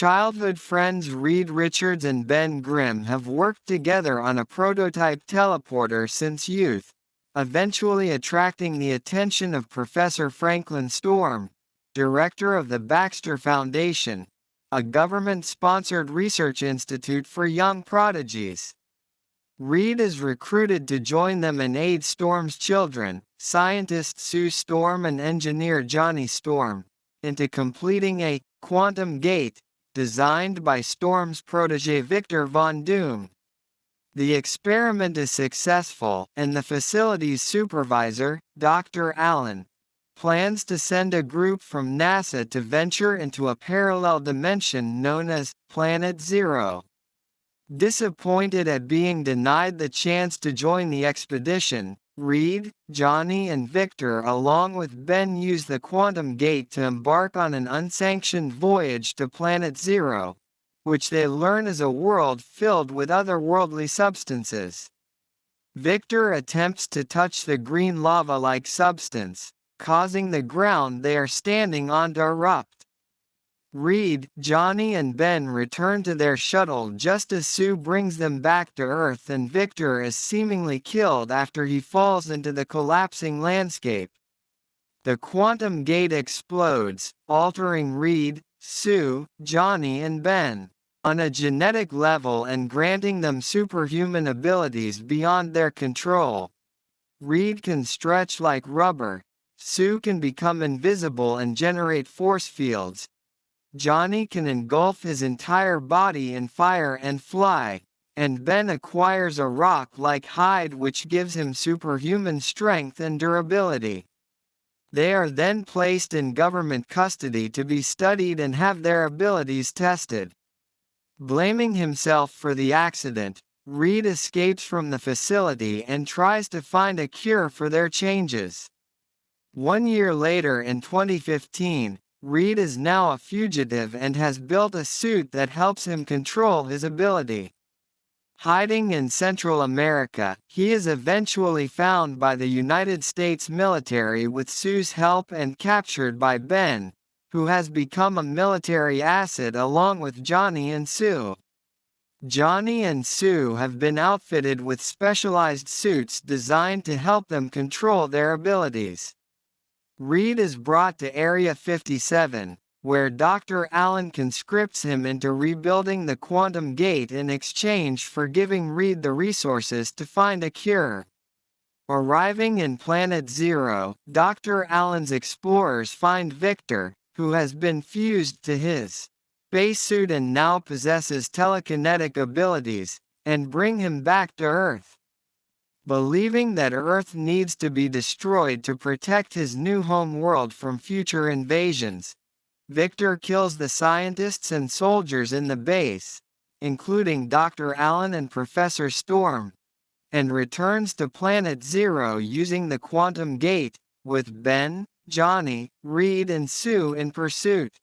Childhood friends Reed Richards and Ben Grimm have worked together on a prototype teleporter since youth, eventually attracting the attention of Professor Franklin Storm, director of the Baxter Foundation, a government-sponsored research institute for young prodigies. Reed is recruited to join them and aid Storm's children, scientist Sue Storm and engineer Johnny Storm, into completing a quantum gate designed by Storm's protege Victor Von Doom. The experiment is successful, and the facility's supervisor, Dr. Allen, plans to send a group from NASA to venture into a parallel dimension known as Planet Zero. Disappointed at being denied the chance to join the expedition, Reed, Johnny and Victor along with Ben use the quantum gate to embark on an unsanctioned voyage to Planet Zero, which they learn is a world filled with otherworldly substances. Victor attempts to touch the green lava-like substance, causing the ground they are standing on to erupt. Reed, Johnny and Ben return to their shuttle just as Sue brings them back to Earth and Victor is seemingly killed after he falls into the collapsing landscape. The quantum gate explodes, altering Reed, Sue, Johnny and Ben on a genetic level and granting them superhuman abilities beyond their control. Reed can stretch like rubber, Sue can become invisible and generate force fields, Johnny can engulf his entire body in fire and fly, and Ben acquires a rock-like hide which gives him superhuman strength and durability. They are then placed in government custody to be studied and have their abilities tested. Blaming himself for the accident, Reed escapes from the facility and tries to find a cure for their changes. 1 year later in 2015, Reed is now a fugitive and has built a suit that helps him control his ability. Hiding in Central America, he is eventually found by the United States military with Sue's help and captured by Ben, who has become a military asset along with Johnny and Sue. Johnny and Sue have been outfitted with specialized suits designed to help them control their abilities. Reed is brought to Area 57, where Dr. Allen conscripts him into rebuilding the quantum gate in exchange for giving Reed the resources to find a cure. Arriving in Planet Zero, Dr. Allen's explorers find Victor, who has been fused to his spacesuit and now possesses telekinetic abilities, and bring him back to Earth. Believing that Earth needs to be destroyed to protect his new home world from future invasions, Victor kills the scientists and soldiers in the base, including Dr. Allen and Professor Storm, and returns to Planet Zero using the quantum gate, with Ben, Johnny, Reed and Sue in pursuit.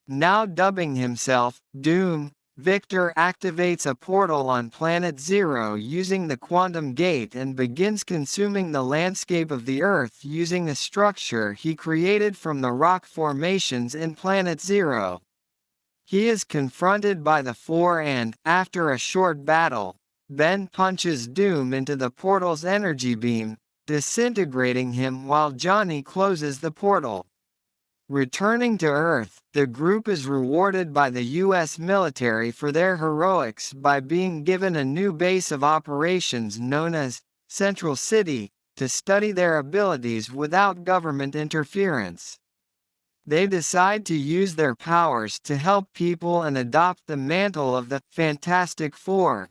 Now dubbing himself Doom, Victor activates a portal on Planet Zero using the quantum gate and begins consuming the landscape of the Earth using a structure he created from the rock formations in Planet Zero. He is confronted by the Four and, after a short battle, Ben punches Doom into the portal's energy beam, disintegrating him while Johnny closes the portal. Returning to Earth, the group is rewarded by the U.S. military for their heroics by being given a new base of operations known as Central City, to study their abilities without government interference. They decide to use their powers to help people and adopt the mantle of the Fantastic Four,